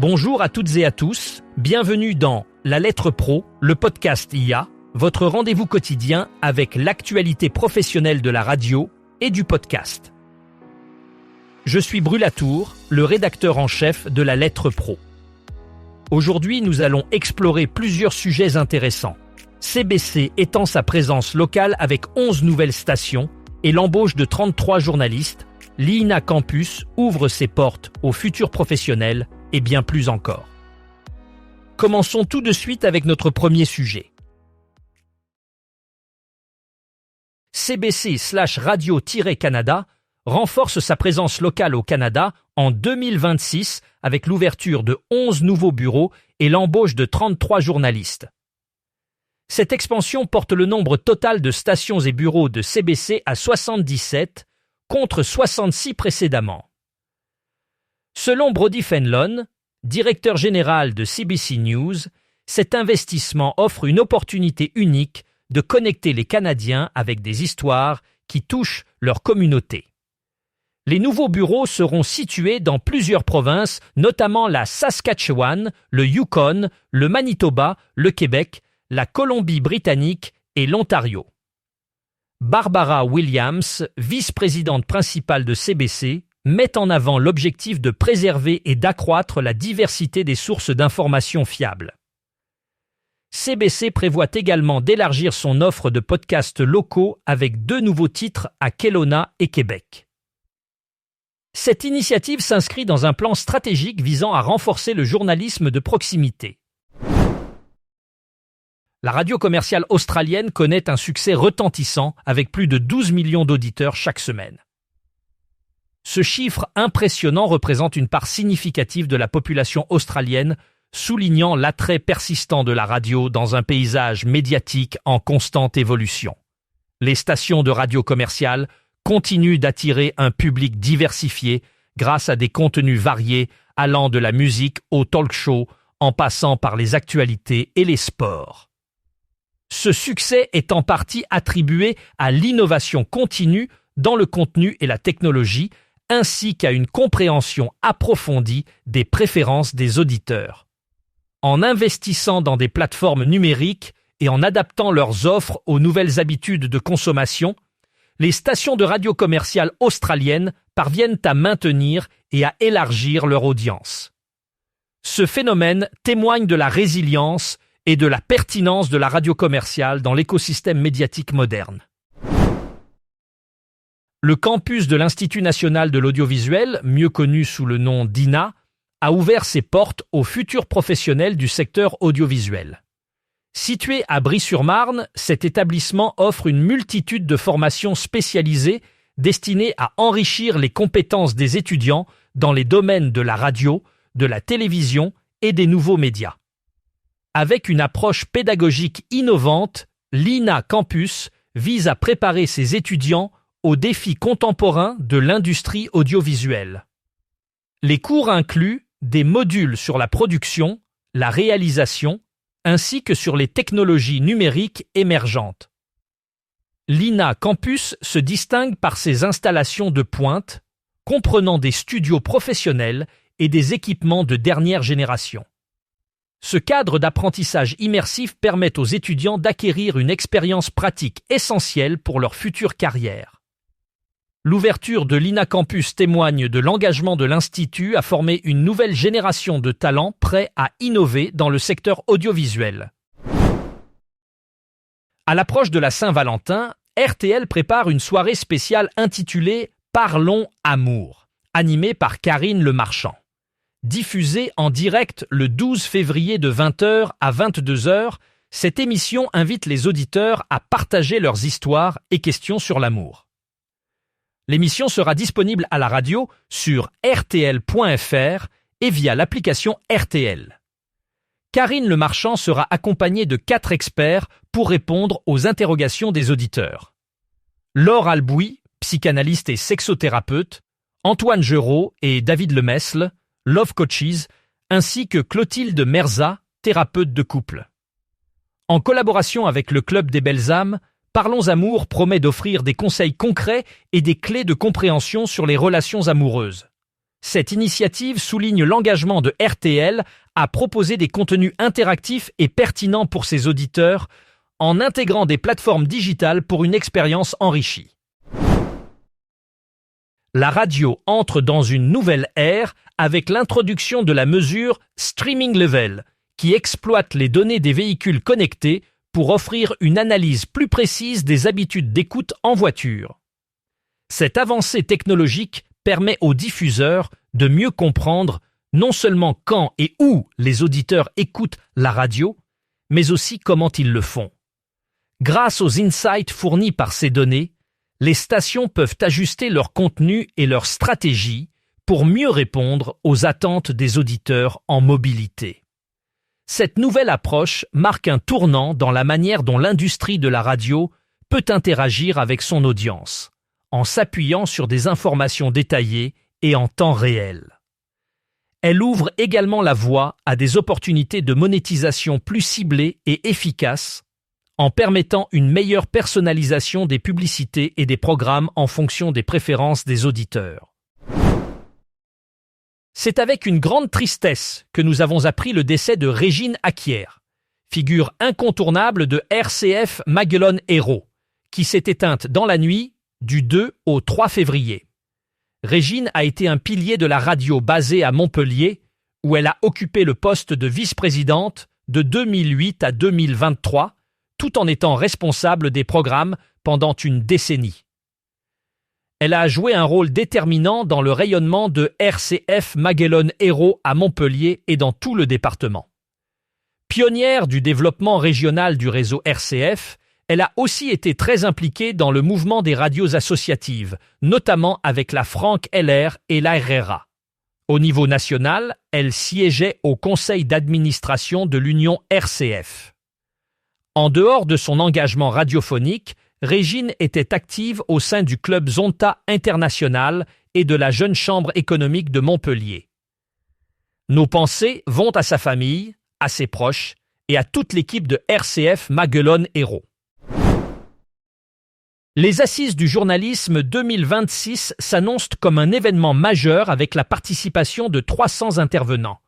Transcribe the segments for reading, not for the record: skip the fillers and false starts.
Bonjour à toutes et à tous, bienvenue dans La Lettre Pro, le podcast IA, votre rendez-vous quotidien avec l'actualité professionnelle de la radio et du podcast. Je suis Brulatour, le rédacteur en chef de La Lettre Pro. Aujourd'hui, nous allons explorer plusieurs sujets intéressants. CBC étend sa présence locale avec 11 nouvelles stations et l'embauche de 33 journalistes. L'INA Campus ouvre ses portes aux futurs professionnels et bien plus encore. Commençons tout de suite avec notre premier sujet. CBC/Radio-Canada renforce sa présence locale au Canada en 2026 avec l'ouverture de 11 nouveaux bureaux et l'embauche de 33 journalistes. Cette expansion porte le nombre total de stations et bureaux de CBC à 77 contre 66 précédemment. Selon Brody Fenlon, directeur général de CBC News, cet investissement offre une opportunité unique de connecter les Canadiens avec des histoires qui touchent leur communauté. Les nouveaux bureaux seront situés dans plusieurs provinces, notamment la Saskatchewan, le Yukon, le Manitoba, le Québec, la Colombie-Britannique et l'Ontario. Barbara Williams, vice-présidente principale de CBC, met en avant l'objectif de préserver et d'accroître la diversité des sources d'informations fiables. CBC prévoit également d'élargir son offre de podcasts locaux avec 2 nouveaux titres à Kelowna et Québec. Cette initiative s'inscrit dans un plan stratégique visant à renforcer le journalisme de proximité. La radio commerciale australienne connaît un succès retentissant avec plus de 12 millions d'auditeurs chaque semaine. Ce chiffre impressionnant représente une part significative de la population australienne, soulignant l'attrait persistant de la radio dans un paysage médiatique en constante évolution. Les stations de radio commerciales continuent d'attirer un public diversifié grâce à des contenus variés allant de la musique au talk-show en passant par les actualités et les sports. Ce succès est en partie attribué à l'innovation continue dans le contenu et la technologie, ainsi qu'à une compréhension approfondie des préférences des auditeurs. En investissant dans des plateformes numériques et en adaptant leurs offres aux nouvelles habitudes de consommation, les stations de radio commerciales australiennes parviennent à maintenir et à élargir leur audience. Ce phénomène témoigne de la résilience et de la pertinence de la radio commerciale dans l'écosystème médiatique moderne. Le campus de l'Institut national de l'audiovisuel, mieux connu sous le nom d'INA, a ouvert ses portes aux futurs professionnels du secteur audiovisuel. Situé à Brie-sur-Marne, cet établissement offre une multitude de formations spécialisées destinées à enrichir les compétences des étudiants dans les domaines de la radio, de la télévision et des nouveaux médias. Avec une approche pédagogique innovante, l'INA Campus vise à préparer ses étudiants aux défis contemporains de l'industrie audiovisuelle. Les cours incluent des modules sur la production, la réalisation, ainsi que sur les technologies numériques émergentes. L'INA Campus se distingue par ses installations de pointe, comprenant des studios professionnels et des équipements de dernière génération. Ce cadre d'apprentissage immersif permet aux étudiants d'acquérir une expérience pratique essentielle pour leur future carrière. L'ouverture de l'INA Campus témoigne de l'engagement de l'Institut à former une nouvelle génération de talents prêts à innover dans le secteur audiovisuel. À l'approche de la Saint-Valentin, RTL prépare une soirée spéciale intitulée « Parlons Amour », animée par Karine Le Marchand. Diffusée en direct le 12 février de 20h à 22h, cette émission invite les auditeurs à partager leurs histoires et questions sur l'amour. L'émission sera disponible à la radio sur rtl.fr et via l'application RTL. Karine Le Marchand sera accompagnée de 4 experts pour répondre aux interrogations des auditeurs. Laure Albouy, psychanalyste et sexothérapeute, Antoine Geraud et David Lemesle, Love Coaches, ainsi que Clotilde Merza, thérapeute de couple. En collaboration avec le Club des Belles Âmes, Parlons Amour promet d'offrir des conseils concrets et des clés de compréhension sur les relations amoureuses. Cette initiative souligne l'engagement de RTL à proposer des contenus interactifs et pertinents pour ses auditeurs en intégrant des plateformes digitales pour une expérience enrichie. La radio entre dans une nouvelle ère avec l'introduction de la mesure Streaming Level, qui exploite les données des véhicules connectés pour offrir une analyse plus précise des habitudes d'écoute en voiture. Cette avancée technologique permet aux diffuseurs de mieux comprendre non seulement quand et où les auditeurs écoutent la radio, mais aussi comment ils le font. Grâce aux insights fournis par ces données, les stations peuvent ajuster leur contenu et leur stratégie pour mieux répondre aux attentes des auditeurs en mobilité. Cette nouvelle approche marque un tournant dans la manière dont l'industrie de la radio peut interagir avec son audience, en s'appuyant sur des informations détaillées et en temps réel. Elle ouvre également la voie à des opportunités de monétisation plus ciblées et efficaces, en permettant une meilleure personnalisation des publicités et des programmes en fonction des préférences des auditeurs. C'est avec une grande tristesse que nous avons appris le décès de Régine Acquière, figure incontournable de RCF Maguelone Hérault, qui s'est éteinte dans la nuit du 2 au 3 février. Régine a été un pilier de la radio basée à Montpellier, où elle a occupé le poste de vice-présidente de 2008 à 2023, tout en étant responsable des programmes pendant une décennie. Elle a joué un rôle déterminant dans le rayonnement de RCF Maguelone Hérault à Montpellier et dans tout le département. Pionnière du développement régional du réseau RCF, elle a aussi été très impliquée dans le mouvement des radios associatives, notamment avec la Franck LR et l'ARERA. Au niveau national, elle siégeait au conseil d'administration de l'Union RCF. En dehors de son engagement radiophonique, Régine était active au sein du club Zonta International et de la Jeune Chambre économique de Montpellier. Nos pensées vont à sa famille, à ses proches et à toute l'équipe de RCF Maguelone Hérault. Les Assises du journalisme 2026 s'annoncent comme un événement majeur avec la participation de 300 intervenants.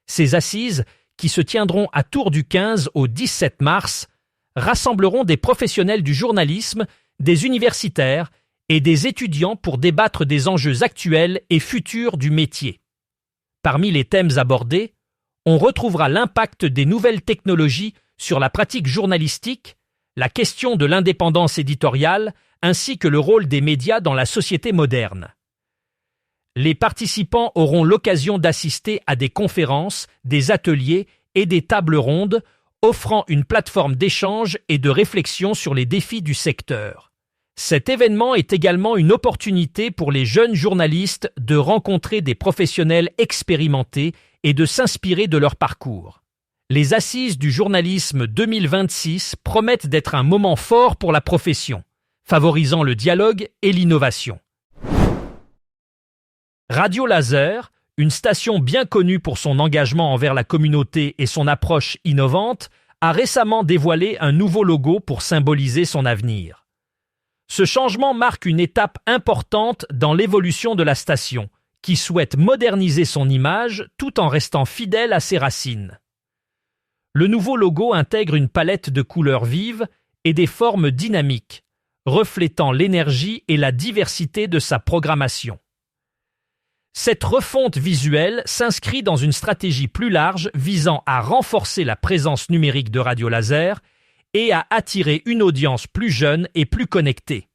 Ces assises, qui se tiendront à Tours du 15 au 17 mars, rassembleront des professionnels du journalisme, des universitaires et des étudiants pour débattre des enjeux actuels et futurs du métier. Parmi les thèmes abordés, on retrouvera l'impact des nouvelles technologies sur la pratique journalistique, la question de l'indépendance éditoriale ainsi que le rôle des médias dans la société moderne. Les participants auront l'occasion d'assister à des conférences, des ateliers et des tables rondes offrant une plateforme d'échange et de réflexion sur les défis du secteur. Cet événement est également une opportunité pour les jeunes journalistes de rencontrer des professionnels expérimentés et de s'inspirer de leur parcours. Les Assises du journalisme 2026 promettent d'être un moment fort pour la profession, favorisant le dialogue et l'innovation. Radio Laser, une station bien connue pour son engagement envers la communauté et son approche innovante, a récemment dévoilé un nouveau logo pour symboliser son avenir. Ce changement marque une étape importante dans l'évolution de la station, qui souhaite moderniser son image tout en restant fidèle à ses racines. Le nouveau logo intègre une palette de couleurs vives et des formes dynamiques, reflétant l'énergie et la diversité de sa programmation. Cette refonte visuelle s'inscrit dans une stratégie plus large visant à renforcer la présence numérique de Radio Laser et à attirer une audience plus jeune et plus connectée.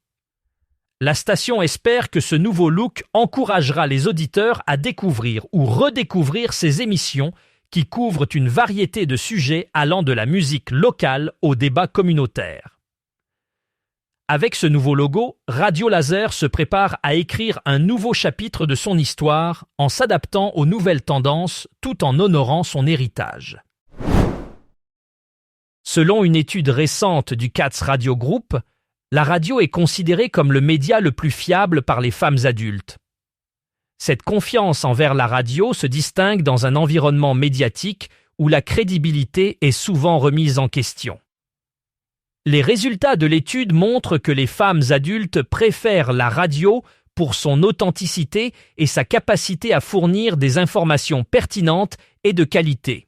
La station espère que ce nouveau look encouragera les auditeurs à découvrir ou redécouvrir ses émissions qui couvrent une variété de sujets allant de la musique locale au débat communautaire. Avec ce nouveau logo, Radio Laser se prépare à écrire un nouveau chapitre de son histoire en s'adaptant aux nouvelles tendances tout en honorant son héritage. Selon une étude récente du Katz Radio Group, la radio est considérée comme le média le plus fiable par les femmes adultes. Cette confiance envers la radio se distingue dans un environnement médiatique où la crédibilité est souvent remise en question. Les résultats de l'étude montrent que les femmes adultes préfèrent la radio pour son authenticité et sa capacité à fournir des informations pertinentes et de qualité.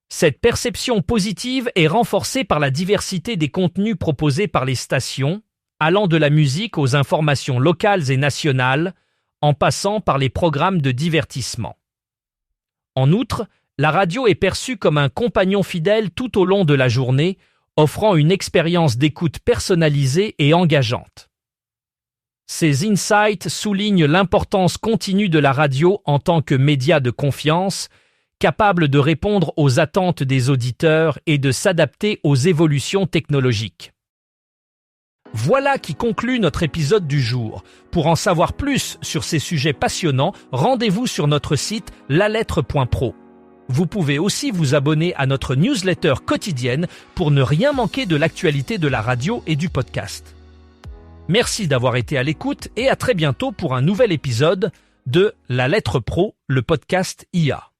Cette perception positive est renforcée par la diversité des contenus proposés par les stations, allant de la musique aux informations locales et nationales, en passant par les programmes de divertissement. En outre, la radio est perçue comme un compagnon fidèle tout au long de la journée, offrant une expérience d'écoute personnalisée et engageante. Ces insights soulignent l'importance continue de la radio en tant que média de confiance, capable de répondre aux attentes des auditeurs et de s'adapter aux évolutions technologiques. Voilà qui conclut notre épisode du jour. Pour en savoir plus sur ces sujets passionnants, rendez-vous sur notre site lalettre.pro. Vous pouvez aussi vous abonner à notre newsletter quotidienne pour ne rien manquer de l'actualité de la radio et du podcast. Merci d'avoir été à l'écoute et à très bientôt pour un nouvel épisode de La Lettre Pro, le podcast IA.